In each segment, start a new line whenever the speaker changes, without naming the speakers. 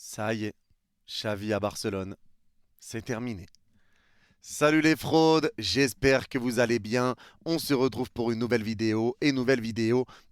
Ça y est, Xavi à Barcelone, c'est terminé. Salut les fraudes, j'espère que vous allez bien. On se retrouve pour une nouvelle vidéo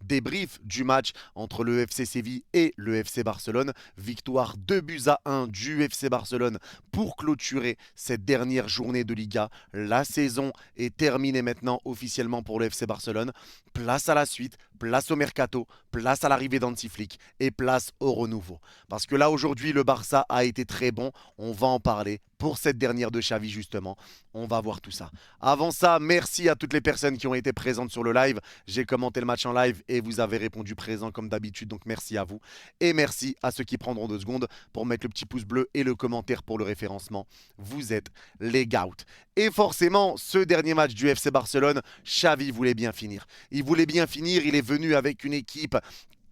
débrief du match entre le FC Séville et le FC Barcelone. Victoire 2 buts à 1 du FC Barcelone pour clôturer cette dernière journée de Liga. La saison est terminée maintenant officiellement pour le FC Barcelone. Place à la suite, place au mercato, place à l'arrivée d'Hansi Flick et place au renouveau. Parce que là aujourd'hui le Barça a été très bon, on va en parler pour cette dernière de Xavi justement. On va voir tout ça. Avant ça, merci à toutes les personnes qui ont été présentes sur le live. J'ai commenté le match en live et vous avez répondu présent comme d'habitude, donc merci à vous. Et merci à ceux qui prendront 2 secondes pour mettre le petit pouce bleu et le commentaire pour le référencement. Vous êtes les goûts. Et forcément, ce dernier match du FC Barcelone, Xavi voulait bien finir. Il voulait bien finir, il est venu avec une équipe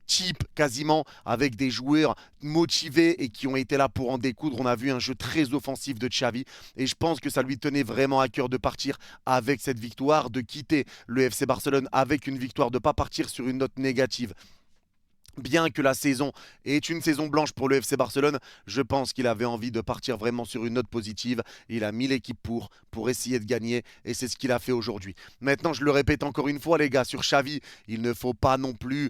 cheap quasiment, avec des joueurs motivés et qui ont été là pour en découdre. On a vu un jeu très offensif de Xavi et je pense que ça lui tenait vraiment à cœur de partir avec cette victoire, de quitter le FC Barcelone avec une victoire, de ne pas partir sur une note négative. Bien que la saison est une saison blanche pour le FC Barcelone, je pense qu'il avait envie de partir vraiment sur une note positive. Il a mis l'équipe pour essayer de gagner et c'est ce qu'il a fait aujourd'hui. Maintenant, je le répète encore une fois, les gars, sur Xavi, il ne faut pas non plus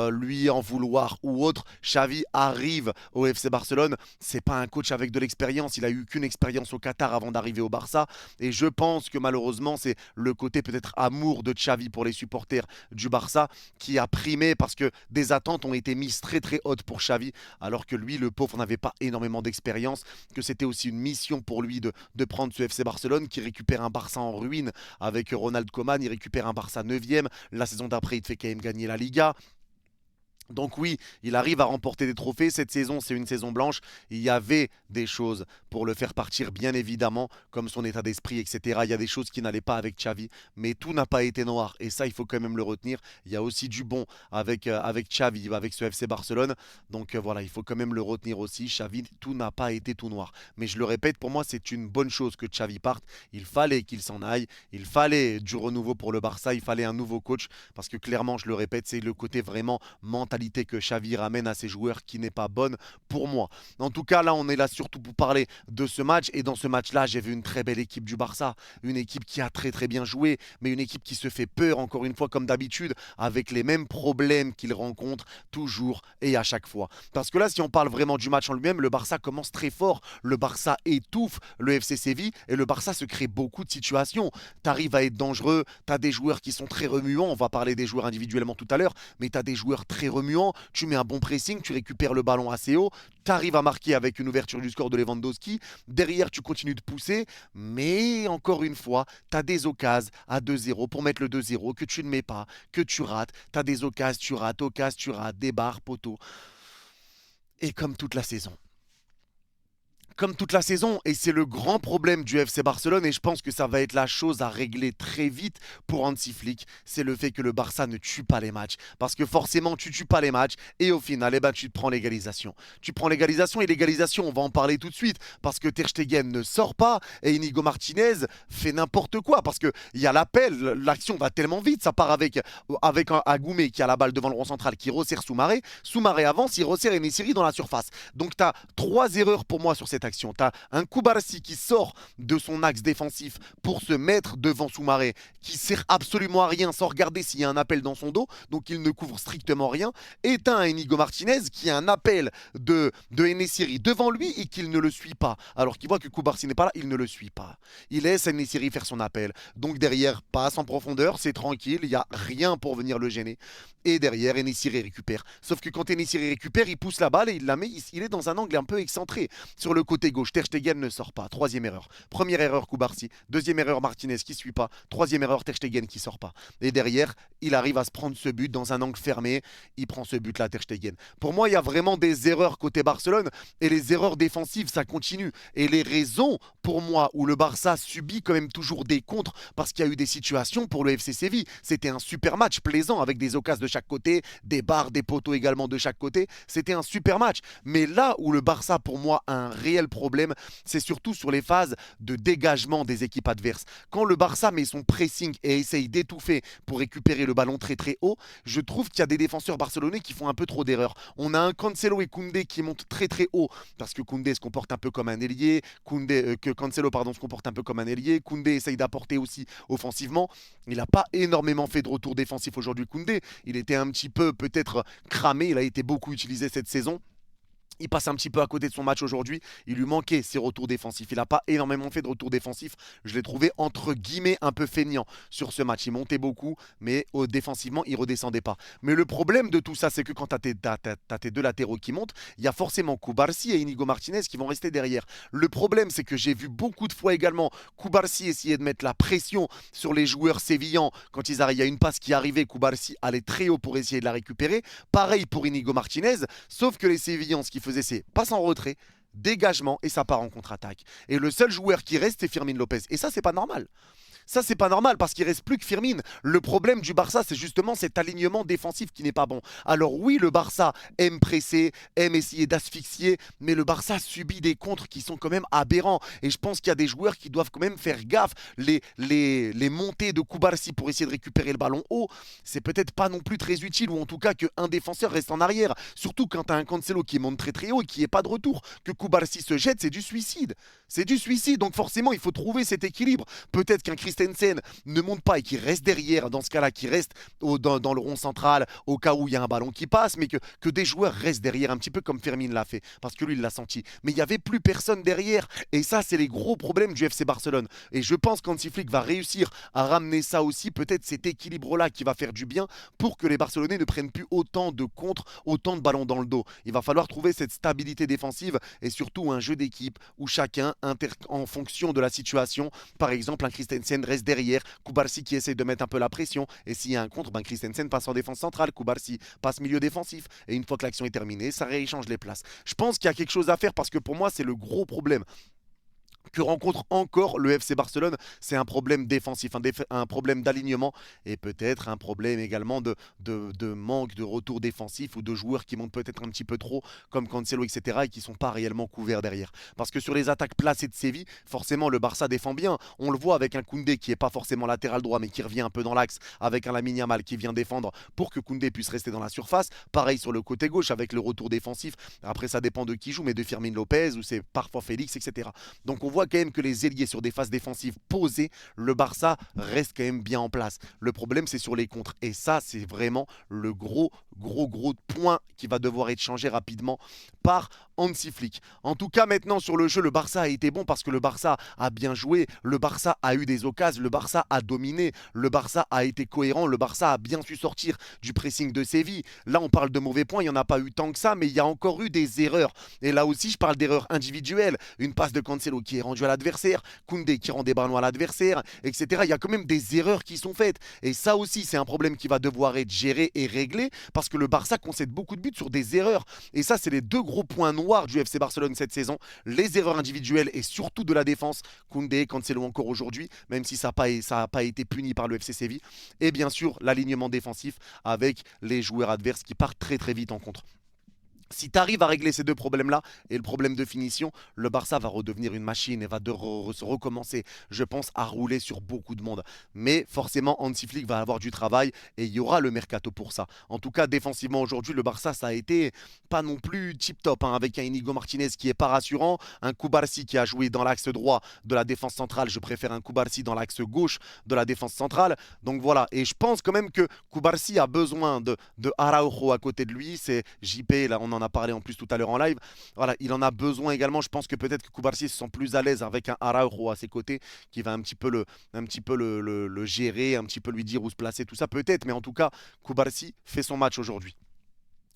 lui en vouloir ou autre. Xavi arrive au FC Barcelone, c'est pas un coach avec de l'expérience. Il a eu qu'une expérience au Qatar avant d'arriver au Barça et je pense que malheureusement, c'est le côté peut-être amour de Xavi pour les supporters du Barça qui a primé parce que des attentes ont été mises très très hautes pour Xavi, alors que lui, le pauvre, n'avait pas énormément d'expérience, que c'était aussi une mission pour lui de prendre ce FC Barcelone, qui récupère un Barça en ruine avec Ronald Koeman, il récupère un Barça 9e, la saison d'après, il te fait quand même gagner la Liga. Donc oui, il arrive à remporter des trophées. Cette saison, c'est une saison blanche. Il y avait des choses pour le faire partir, bien évidemment, comme son état d'esprit, etc. Il y a des choses qui n'allaient pas avec Xavi, mais tout n'a pas été noir. Et ça, il faut quand même le retenir. Il y a aussi du bon avec Xavi, avec ce FC Barcelone. Donc voilà, il faut quand même le retenir aussi. Xavi, tout n'a pas été tout noir. Mais je le répète, pour moi, c'est une bonne chose que Xavi parte. Il fallait qu'il s'en aille. Il fallait du renouveau pour le Barça. Il fallait un nouveau coach. Parce que clairement, je le répète, c'est le côté vraiment mental que Xavi ramène à ses joueurs qui n'est pas bonne pour moi. En tout cas, là, on est là surtout pour parler de ce match. Et dans ce match-là, j'ai vu une très belle équipe du Barça. Une équipe qui a très très bien joué, mais une équipe qui se fait peur, encore une fois, comme d'habitude, avec les mêmes problèmes qu'il rencontre toujours et à chaque fois. Parce que là, si on parle vraiment du match en lui-même, le Barça commence très fort. Le Barça étouffe le FC Séville et le Barça se crée beaucoup de situations. Tu arrives à être dangereux, tu as des joueurs qui sont très remuants. On va parler des joueurs individuellement tout à l'heure, mais tu as des joueurs très remuants. Tu mets un bon pressing, tu récupères le ballon assez haut, tu arrives à marquer avec une ouverture du score de Lewandowski. Derrière, tu continues de pousser, mais encore une fois, tu as des occasions à 2-0 pour mettre le 2-0 que tu ne mets pas, que tu rates. Tu as des occasions, tu rates, des barres, poteaux. Et comme toute la saison, et c'est le grand problème du FC Barcelone, et je pense que ça va être la chose à régler très vite pour Hansi Flick, c'est le fait que le Barça ne tue pas les matchs. Parce que forcément, tu tues pas les matchs, et au final, eh ben, tu te prends l'égalisation. Tu prends l'égalisation, et l'égalisation, on va en parler tout de suite, parce que Ter Stegen ne sort pas, et Inigo Martinez fait n'importe quoi, parce qu'il y a l'appel, l'action va tellement vite, ça part avec un Agoumé qui a la balle devant le rond central, qui resserre Soumaré. Soumaré avance, il resserre Enesiri dans la surface. Donc tu as 3 erreurs pour moi sur cette action. Tu as un Koubarsi qui sort de son axe défensif pour se mettre devant Soumaré, qui sert absolument à rien sans regarder s'il y a un appel dans son dos, donc il ne couvre strictement rien. Et tu as un Inigo Martinez qui a un appel de Enesiri devant lui et qu'il ne le suit pas. Alors qu'il voit que Koubarsi n'est pas là, il ne le suit pas. Il laisse Enesiri faire son appel. Donc derrière, passe en profondeur, c'est tranquille, il n'y a rien pour venir le gêner. Et derrière, Enesiri récupère. Sauf que quand Enesiri récupère, il pousse la balle et il la met, il est dans un angle un peu excentré. Sur le côté gauche, Ter Stegen ne sort pas. 3e erreur. Première erreur, Koubarsi. 2e erreur, Martinez qui ne suit pas. 3e erreur, Ter Stegen qui ne sort pas. Et derrière, il arrive à se prendre ce but dans un angle fermé. Il prend ce but-là, Ter Stegen. Pour moi, il y a vraiment des erreurs côté Barcelone. Et les erreurs défensives, ça continue. Et les raisons, pour moi, où le Barça subit quand même toujours des contres, parce qu'il y a eu des situations pour le FC Séville. C'était un super match plaisant avec des occasions de chaque côté, des barres, des poteaux également de chaque côté. C'était un super match. Mais là où le Barça, pour moi, a un réel réel problème, c'est surtout sur les phases de dégagement des équipes adverses. Quand le Barça met son pressing et essaye d'étouffer pour récupérer le ballon très très haut, je trouve qu'il y a des défenseurs barcelonais qui font un peu trop d'erreurs. On a un Cancelo et Koundé qui montent très très haut parce que Koundé se comporte un peu comme un ailier, que Cancelo se comporte un peu comme un ailier, Koundé essaye d'apporter aussi offensivement. Il n'a pas énormément fait de retour défensif aujourd'hui Koundé, il était un petit peu peut-être cramé, il a été beaucoup utilisé cette saison. Il passe un petit peu à côté de son match aujourd'hui. Il lui manquait ses retours défensifs. Il n'a pas énormément fait de retours défensifs. Je l'ai trouvé entre guillemets un peu feignant sur ce match. Il montait beaucoup, mais défensivement, il ne redescendait pas. Mais le problème de tout ça, c'est que quand tu as tes deux latéraux qui montent, il y a forcément Cubarsí et Inigo Martinez qui vont rester derrière. Le problème, c'est que j'ai vu beaucoup de fois également Cubarsí essayer de mettre la pression sur les joueurs sévillans. Quand il y a une passe qui arrivait, Cubarsí allait très haut pour essayer de la récupérer. Pareil pour Inigo Martinez, sauf que les sévillans, ce qu'il faisait, c'est passe en retrait, dégagement et ça part en contre-attaque. Et le seul joueur qui reste, c'est Firmin Lopez. Et ça, c'est pas normal. Ça, c'est pas normal parce qu'il reste plus que Firmin. Le problème du Barça, c'est justement cet alignement défensif qui n'est pas bon. Alors oui, le Barça aime presser, aime essayer d'asphyxier, mais le Barça subit des contres qui sont quand même aberrants. Et je pense qu'il y a des joueurs qui doivent quand même faire gaffe. Les montées de Cubarsí pour essayer de récupérer le ballon haut, c'est peut-être pas non plus très utile, ou en tout cas qu'un défenseur reste en arrière. Surtout quand tu as un Cancelo qui monte très très haut et qui n'est pas de retour. Que Cubarsí se jette, c'est du suicide. C'est du suicide, donc forcément, il faut trouver cet équilibre. Peut-être qu'un Christensen ne monte pas et qu'il reste derrière, dans ce cas-là, qu'il reste dans le rond central, au cas où il y a un ballon qui passe, mais que des joueurs restent derrière, un petit peu comme Fermin l'a fait, parce que lui, il l'a senti. Mais il n'y avait plus personne derrière, et ça, c'est les gros problèmes du FC Barcelone. Et je pense qu'Hansi Flick va réussir à ramener ça aussi, peut-être cet équilibre-là qui va faire du bien pour que les Barcelonais ne prennent plus autant de contres, autant de ballons dans le dos. Il va falloir trouver cette stabilité défensive et surtout un jeu d'équipe où chacun en fonction de la situation. Par exemple, un Christensen reste derrière, Cubarsí qui essaie de mettre un peu la pression, et s'il y a un contre, Christensen passe en défense centrale, Cubarsí passe milieu défensif, et une fois que l'action est terminée, ça rééchange les places. Je pense qu'il y a quelque chose à faire parce que pour moi, c'est le gros problème que rencontre encore le FC Barcelone, c'est un problème défensif, un problème d'alignement et peut-être un problème également de manque de retour défensif ou de joueurs qui montent peut-être un petit peu trop comme Cancelo, etc. et qui ne sont pas réellement couverts derrière. Parce que sur les attaques placées de Séville, forcément le Barça défend bien. On le voit avec un Koundé qui n'est pas forcément latéral droit mais qui revient un peu dans l'axe, avec un Lamine Yamal qui vient défendre pour que Koundé puisse rester dans la surface. Pareil sur le côté gauche avec le retour défensif. Après ça dépend de qui joue, mais de Firmin Lopez ou c'est parfois Félix, etc. Donc on voit quand même que les ailiers sur des phases défensives posées, le Barça reste quand même bien en place. Le problème, c'est sur les contres. Et ça, c'est vraiment le gros point qui va devoir être changé rapidement par Hansi Flick. En tout cas, maintenant, sur le jeu, le Barça a été bon parce que le Barça a bien joué, le Barça a eu des occasions, le Barça a dominé, le Barça a été cohérent, le Barça a bien su sortir du pressing de Séville. Là, on parle de mauvais points, il n'y en a pas eu tant que ça, mais il y a encore eu des erreurs. Et là aussi, je parle d'erreurs individuelles. Une passe de Cancelo qui est rendue à l'adversaire, Koundé qui rend des ballons à l'adversaire, etc. Il y a quand même des erreurs qui sont faites. Et ça aussi, c'est un problème qui va devoir être géré et réglé parce que le Barça concède beaucoup de buts sur des erreurs. Et ça, c'est les deux gros points noirs du FC Barcelone cette saison. Les erreurs individuelles et surtout de la défense. Koundé, Cancelo encore aujourd'hui, même si ça n'a pas été puni par le FC Séville. Et bien sûr, l'alignement défensif avec les joueurs adverses qui partent très très vite en contre. Si tu arrives à régler ces deux problèmes-là et le problème de finition, le Barça va redevenir une machine et va se recommencer, je pense, à rouler sur beaucoup de monde. Mais forcément, Hansi Flick va avoir du travail et il y aura le mercato pour ça. En tout cas, défensivement aujourd'hui, le Barça, ça a été pas non plus tip-top, hein, avec un Inigo Martinez qui est pas rassurant, un Cubarsí qui a joué dans l'axe droit de la défense centrale. Je préfère un Cubarsí dans l'axe gauche de la défense centrale. Donc voilà, et je pense quand même que Cubarsí a besoin de Araujo à côté de lui. C'est JP, là on en a parlé en plus tout à l'heure en live. Voilà, il en a besoin également. Je pense que peut-être que Cubarsí se sent plus à l'aise avec un Araujo à ses côtés qui va un petit peu le gérer, un petit peu lui dire où se placer, tout ça peut-être. Mais en tout cas, Cubarsí fait son match aujourd'hui.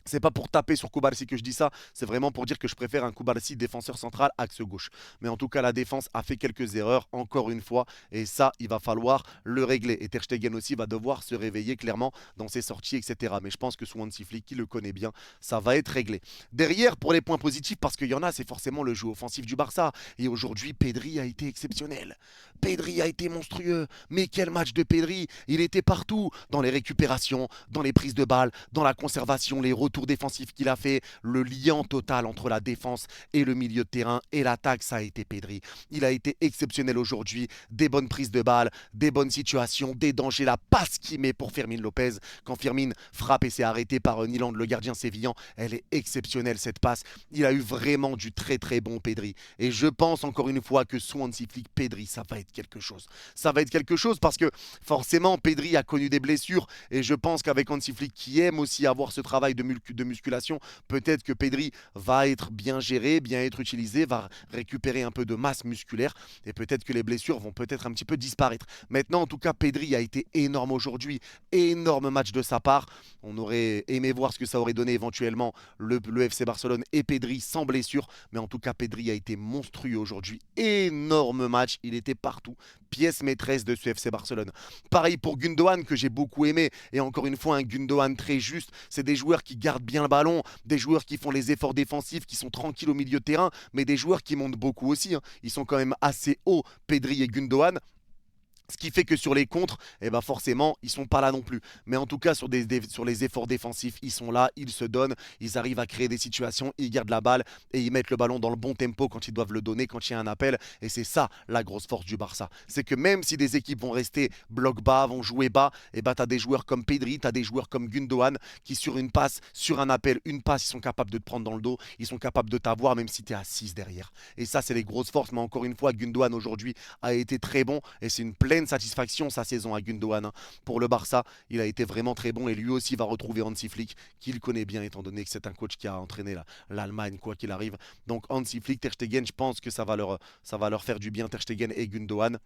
C'est pas pour taper sur Cubarsí que je dis ça, c'est vraiment pour dire que je préfère un Cubarsí défenseur central axe gauche. Mais en tout cas, la défense a fait quelques erreurs, encore une fois, et ça, il va falloir le régler. Et Ter Stegen aussi va devoir se réveiller clairement dans ses sorties, etc. Mais je pense que sous Hansi Flick, qui le connaît bien, ça va être réglé. Derrière, pour les points positifs, parce qu'il y en a, c'est forcément le jeu offensif du Barça. Et aujourd'hui, Pedri a été exceptionnel. Pedri a été monstrueux. Mais quel match de Pedri! Il était partout, dans les récupérations, dans les prises de balles, dans la conservation, les retours retour défensif qu'il a fait, le lien total entre la défense et le milieu de terrain et l'attaque, ça a été Pedri. Il a été exceptionnel aujourd'hui, des bonnes prises de balles, des bonnes situations, des dangers, la passe qu'il met pour Fermin Lopez. Quand Firmin frappe et s'est arrêté par Nyland, le gardien sévillan, elle est exceptionnelle cette passe. Il a eu vraiment du très très bon Pedri. Et je pense encore une fois que sous Hansi Flick, Pedri, ça va être quelque chose. Ça va être quelque chose parce que forcément, Pedri a connu des blessures et je pense qu'avec Hansi Flick qui aime aussi avoir ce travail de musculation, peut-être que Pedri va être bien géré, bien être utilisé, va récupérer un peu de masse musculaire et peut-être que les blessures vont peut-être un petit peu disparaître. Maintenant, en tout cas, Pedri a été énorme aujourd'hui. Énorme match de sa part. On aurait aimé voir ce que ça aurait donné éventuellement le FC Barcelone et Pedri sans blessure. Mais en tout cas, Pedri a été monstrueux aujourd'hui. Énorme match. Il était partout. Pièce maîtresse de ce FC Barcelone. Pareil pour Gundogan que j'ai beaucoup aimé. Et encore une fois, un Gundogan très juste. C'est des joueurs qui gardent bien le ballon. Des joueurs qui font les efforts défensifs, qui sont tranquilles au milieu de terrain. Mais des joueurs qui montent beaucoup aussi. Ils sont quand même assez hauts, Pedri et Gundogan. Ce qui fait que sur les contres, eh ben forcément, ils ne sont pas là non plus. Mais en tout cas, sur les efforts défensifs, ils sont là, ils se donnent, ils arrivent à créer des situations, ils gardent la balle et ils mettent le ballon dans le bon tempo quand ils doivent le donner, quand il y a un appel. Et c'est ça la grosse force du Barça. C'est que même si des équipes vont rester bloc bas, vont jouer bas, eh ben, tu as des joueurs comme Pedri, tu as des joueurs comme Gundogan qui sur une passe, sur un appel, une passe, ils sont capables de te prendre dans le dos, ils sont capables de t'avoir même si tu es à 6 derrière. Et ça, c'est les grosses forces. Mais encore une fois, Gundogan aujourd'hui a été très bon et c'est une pleine satisfaction sa saison à Gundogan. Pour le Barça, il a été vraiment très bon et lui aussi va retrouver Hansi Flick, qu'il connaît bien étant donné que c'est un coach qui a entraîné l'Allemagne quoi qu'il arrive. Donc Hansi Flick, Ter Stegen, je pense que ça va leur faire du bien, Ter Stegen et Gundogan.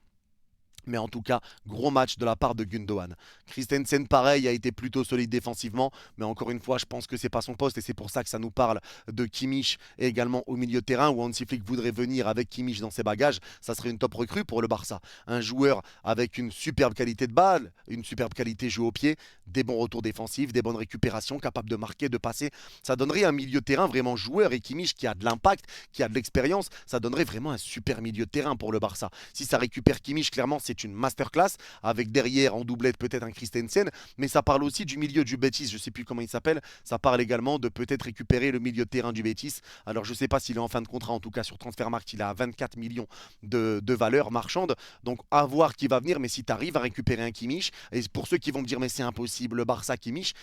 Mais en tout cas, gros match de la part de Gundogan. Christensen, pareil, a été plutôt solide défensivement. Mais encore une fois, je pense que c'est pas son poste. Et c'est pour ça que ça nous parle de Kimmich et également au milieu de terrain où Hansi Flick voudrait venir avec Kimmich dans ses bagages. Ça serait une top recrue pour le Barça. Un joueur avec une superbe qualité de balle, une superbe qualité jeu au pied, des bons retours défensifs, des bonnes récupérations, capable de marquer, de passer. Ça donnerait un milieu de terrain vraiment joueur. Et Kimmich qui a de l'impact, qui a de l'expérience, ça donnerait vraiment un super milieu de terrain pour le Barça. Si ça récupère Kimmich, clairement, c'est une masterclass avec derrière en doublette peut-être un Christensen, mais ça parle aussi du milieu du Betis, je ne sais plus comment il s'appelle, ça parle également de peut-être récupérer le milieu de terrain du Betis. Alors je ne sais pas s'il est en fin de contrat, en tout cas sur Transfermarkt il a 24 millions de valeur marchande, donc à voir qui va venir, mais si tu arrives à récupérer un Kimmich, et pour ceux qui vont me dire mais c'est impossible, le Barça Kimmich,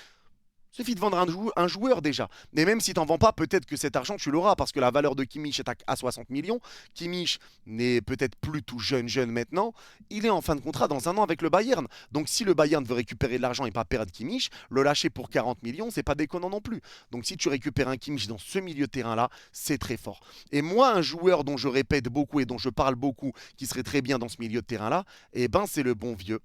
suffit de vendre un joueur déjà. Et même si tu n'en vends pas, peut-être que cet argent, tu l'auras parce que la valeur de Kimmich est à 60 millions. Kimmich n'est peut-être plus tout jeune maintenant. Il est en fin de contrat dans un an avec le Bayern. Donc si le Bayern veut récupérer de l'argent et pas perdre Kimmich, le lâcher pour 40 millions, c'est pas déconnant non plus. Donc si tu récupères un Kimmich dans ce milieu de terrain-là, c'est très fort. Et moi, un joueur dont je répète beaucoup et dont je parle beaucoup, qui serait très bien dans ce milieu de terrain-là, eh ben c'est le bon vieux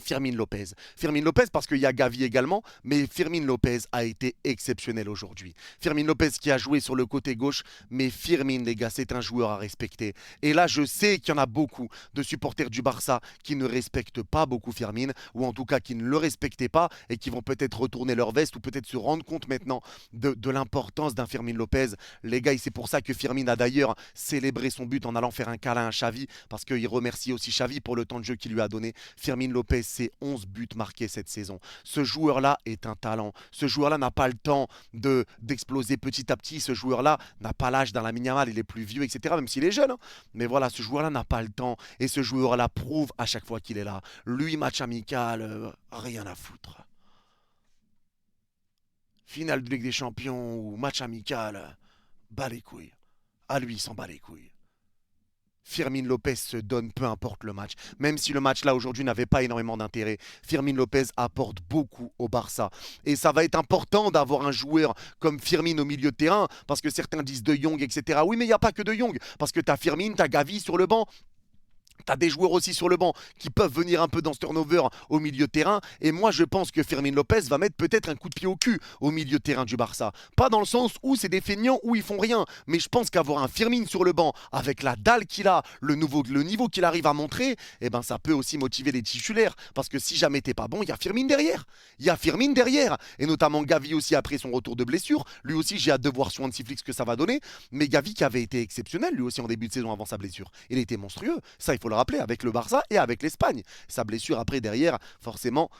Firmin Lopez. Firmin Lopez parce qu'il y a Gavi également, mais Firmin Lopez a été exceptionnel aujourd'hui. Firmin Lopez qui a joué sur le côté gauche, mais Firmin, les gars, c'est un joueur à respecter. Et là, je sais qu'il y en a beaucoup de supporters du Barça qui ne respectent pas beaucoup Firmin, ou en tout cas qui ne le respectaient pas et qui vont peut-être retourner leur veste ou peut-être se rendre compte maintenant de l'importance d'un Firmin Lopez. Les gars, c'est pour ça que Firmin a d'ailleurs célébré son but en allant faire un câlin à Xavi, parce qu'il remercie aussi Xavi pour le temps de jeu qu'il lui a donné. Firmin Lopez, c'est 11 buts marqués cette saison. Ce joueur-là est un talent. Ce joueur-là n'a pas le temps d'exploser petit à petit. Ce joueur-là n'a pas l'âge d'un Lamine Yamal, il est plus vieux, etc. Même s'il est jeune. Mais voilà, ce joueur-là n'a pas le temps. Et ce joueur-là prouve à chaque fois qu'il est là. Lui, match amical, rien à foutre. Finale de Ligue des Champions ou match amical, bat les couilles. À lui, il s'en bat les couilles. Firmin Lopez se donne peu importe le match. Même si le match là aujourd'hui n'avait pas énormément d'intérêt, Firmin Lopez apporte beaucoup au Barça. Et ça va être important d'avoir un joueur comme Firmin au milieu de terrain, parce que certains disent De Jong, etc. Oui, mais il n'y a pas que De Jong, parce que tu as Firmin, tu as Gavi sur le banc. Tu as des joueurs aussi sur le banc qui peuvent venir un peu dans ce turnover au milieu de terrain. Et moi, je pense que Firmin Lopez va mettre peut-être un coup de pied au cul au milieu de terrain du Barça. Pas dans le sens où c'est des feignants, où ils font rien. Mais je pense qu'avoir un Firmin sur le banc, avec la dalle qu'il a, le niveau qu'il arrive à montrer, eh ben, ça peut aussi motiver les titulaires. Parce que si jamais t'es pas bon, il y a Firmin derrière. Il y a Firmin derrière. Et notamment Gavi aussi après son retour de blessure. Lui aussi, j'ai hâte de voir sur Hansi Flick ce que ça va donner. Mais Gavi qui avait été exceptionnel, lui aussi en début de saison avant sa blessure. Il était monstrueux. Ça, il faut le rappeler, avec le Barça et avec l'Espagne. Sa blessure après derrière, forcément,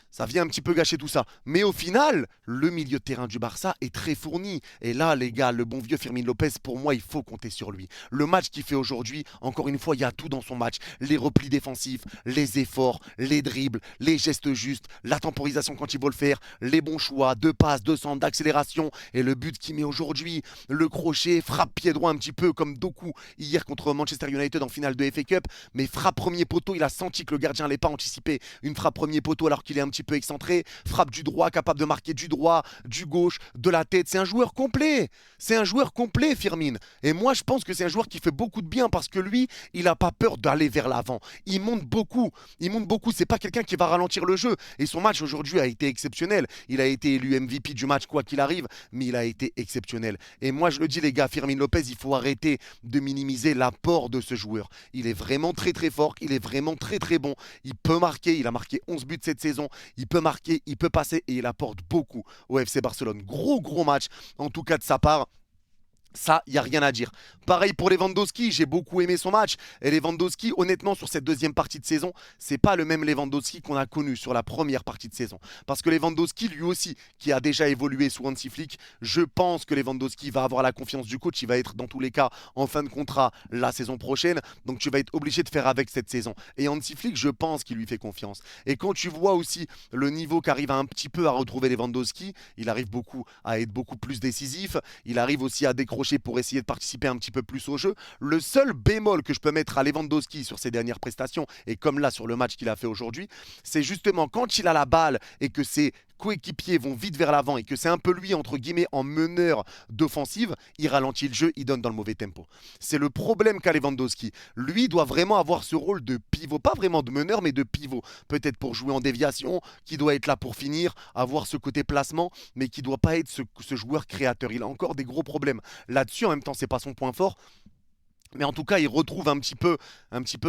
ça vient un petit peu gâcher tout ça. Mais au final, le milieu de terrain du Barça est très fourni. Et là, les gars, le bon vieux Fermin Lopez, pour moi, il faut compter sur lui. Le match qu'il fait aujourd'hui, encore une fois, il y a tout dans son match. Les replis défensifs, les efforts, les dribbles, les gestes justes, la temporisation quand il faut le faire, les bons choix, de passes, de centres, d'accélération. Et le but qu'il met aujourd'hui, le crochet, frappe pied droit un petit peu comme Doku hier contre Manchester United en finale de FA Cup. Mais frappe premier poteau, il a senti que le gardien n'allait pas anticiper une frappe premier poteau alors qu'il est un petit peu excentré. Frappe du droit, capable de marquer du droit, du gauche, de la tête. C'est un joueur complet. C'est un joueur complet, Firmin. Et moi, je pense que c'est un joueur qui fait beaucoup de bien parce que lui, il n'a pas peur d'aller vers l'avant. Il monte beaucoup. Il monte beaucoup. C'est pas quelqu'un qui va ralentir le jeu. Et son match aujourd'hui a été exceptionnel. Il a été élu MVP du match, quoi qu'il arrive, mais il a été exceptionnel. Et moi, je le dis, les gars, Firmin Lopez, il faut arrêter de minimiser l'apport de ce joueur. Il est vraiment très très fort. Il est vraiment très très bon. Il peut marquer. Il a marqué 11 buts cette saison. Il peut marquer, il peut passer et il apporte beaucoup au FC Barcelone. Gros match, en tout cas de sa part. Ça, il n'y a rien à dire. Pareil pour Lewandowski, j'ai beaucoup aimé son match. Et Lewandowski, honnêtement, sur cette deuxième partie de saison, c'est pas le même Lewandowski qu'on a connu sur la première partie de saison. Parce que Lewandowski, lui aussi, qui a déjà évolué sous Hansi Flick, je pense que Lewandowski va avoir la confiance du coach. Il va être, dans tous les cas, en fin de contrat la saison prochaine. Donc tu vas être obligé de faire avec cette saison. Et Hansi Flick, je pense qu'il lui fait confiance. Et quand tu vois aussi le niveau qu'arrive un petit peu à retrouver Lewandowski, il arrive beaucoup à être beaucoup plus décisif. Il arrive aussi à décrocher pour essayer de participer un petit peu plus au jeu. Le seul bémol que je peux mettre à Lewandowski sur ses dernières prestations, et comme là sur le match qu'il a fait aujourd'hui, c'est justement quand il a la balle et que ses coéquipiers vont vite vers l'avant et que c'est un peu lui, entre guillemets, en meneur d'offensive, il ralentit le jeu, il donne dans le mauvais tempo. C'est le problème qu'a Lewandowski. Lui doit vraiment avoir ce rôle de pivot, pas vraiment de meneur, mais de pivot. Peut-être pour jouer en déviation, qui doit être là pour finir, avoir ce côté placement, mais qui ne doit pas être ce joueur créateur. Il a encore des gros problèmes là-dessus. En même temps, c'est pas son point fort. Mais en tout cas, il retrouve un petit peu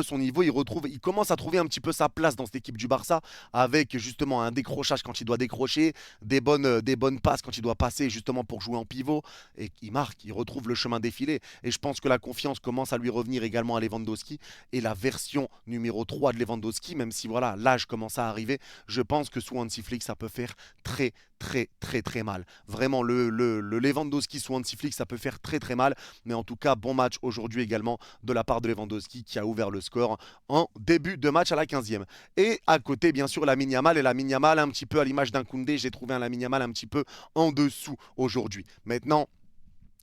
son niveau. Il commence à trouver un petit peu sa place dans cette équipe du Barça avec justement un décrochage quand il doit décrocher, des bonnes passes quand il doit passer justement pour jouer en pivot. Et il marque, il retrouve le chemin défilé. Et je pense que la confiance commence à lui revenir également à Lewandowski. Et la version numéro 3 de Lewandowski, même si voilà, l'âge commence à arriver, je pense que sous Hansi Flick, ça peut faire très mal. Vraiment, le Lewandowski sous Hansi Flick, ça peut faire très mal. Mais en tout cas, bon match aujourd'hui également de la part de Lewandowski qui a ouvert le score en début de match à la 15e. Et à côté, bien sûr, Lamine Yamal. Et Lamine Yamal, un petit peu à l'image d'un Koundé, j'ai trouvé un Lamine Yamal un petit peu en dessous aujourd'hui. Maintenant,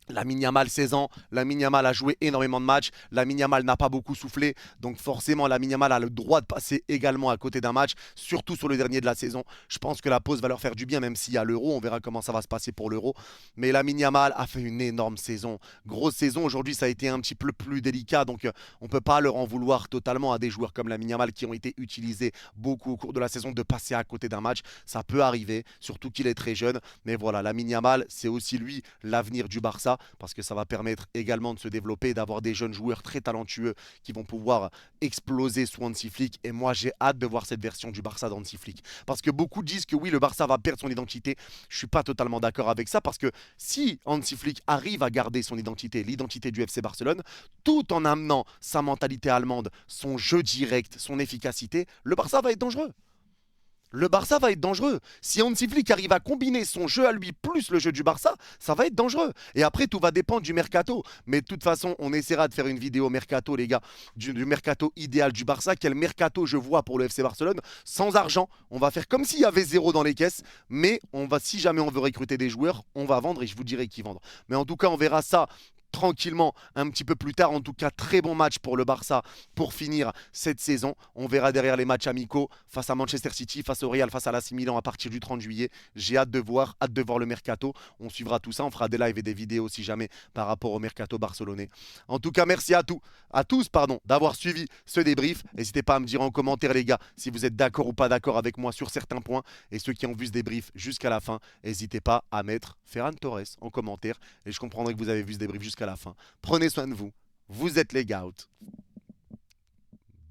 Lamine Yamal, 16 ans, Lamine Yamal a joué énormément de matchs, Lamine Yamal n'a pas beaucoup soufflé, donc forcément Lamine Yamal a le droit de passer également à côté d'un match, surtout sur le dernier de la saison. Je pense que la pause va leur faire du bien, même s'il y a l'Euro, on verra comment ça va se passer pour l'Euro. Mais Lamine Yamal a fait une énorme saison, grosse saison. Aujourd'hui, ça a été un petit peu plus délicat, donc on ne peut pas leur en vouloir totalement à des joueurs comme Lamine Yamal qui ont été utilisés beaucoup au cours de la saison de passer à côté d'un match. Ça peut arriver, surtout qu'il est très jeune, mais voilà, Lamine Yamal, c'est aussi lui l'avenir du Barça parce que ça va permettre également de se développer, d'avoir des jeunes joueurs très talentueux qui vont pouvoir exploser sous Hansi Flick. Et moi, j'ai hâte de voir cette version du Barça d'Hansi Flick. Parce que beaucoup disent que oui, le Barça va perdre son identité. Je ne suis pas totalement d'accord avec ça parce que si Hansi Flick arrive à garder son identité, l'identité du FC Barcelone, tout en amenant sa mentalité allemande, son jeu direct, son efficacité, le Barça va être dangereux. Le Barça va être dangereux. Si Hansi Flick arrive à combiner son jeu à lui plus le jeu du Barça, ça va être dangereux. Et après, tout va dépendre du mercato. Mais de toute façon, on essaiera de faire une vidéo mercato, les gars, du mercato idéal du Barça. Quel mercato je vois pour le FC Barcelone sans argent. On va faire comme s'il y avait zéro dans les caisses. Mais si jamais on veut recruter des joueurs, on va vendre et je vous dirai qui vendre. Mais en tout cas, on verra ça tranquillement un petit peu plus tard. En tout cas, très bon match pour le Barça pour finir cette saison. On verra derrière les matchs amicaux face à Manchester City, face au Real, face à l'AC Milan à partir du 30 juillet. J'ai hâte de voir le mercato. On suivra tout ça. On fera des lives et des vidéos si jamais par rapport au mercato barcelonais. En tout cas, merci à tous d'avoir suivi ce débrief. N'hésitez pas à me dire en commentaire, les gars, si vous êtes d'accord ou pas d'accord avec moi sur certains points. Et ceux qui ont vu ce débrief jusqu'à la fin, n'hésitez pas à mettre Ferran Torres en commentaire. Et je comprendrai que vous avez vu ce débrief jusqu'à la fin. Prenez soin de vous. Vous êtes les gars.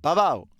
Bye bye.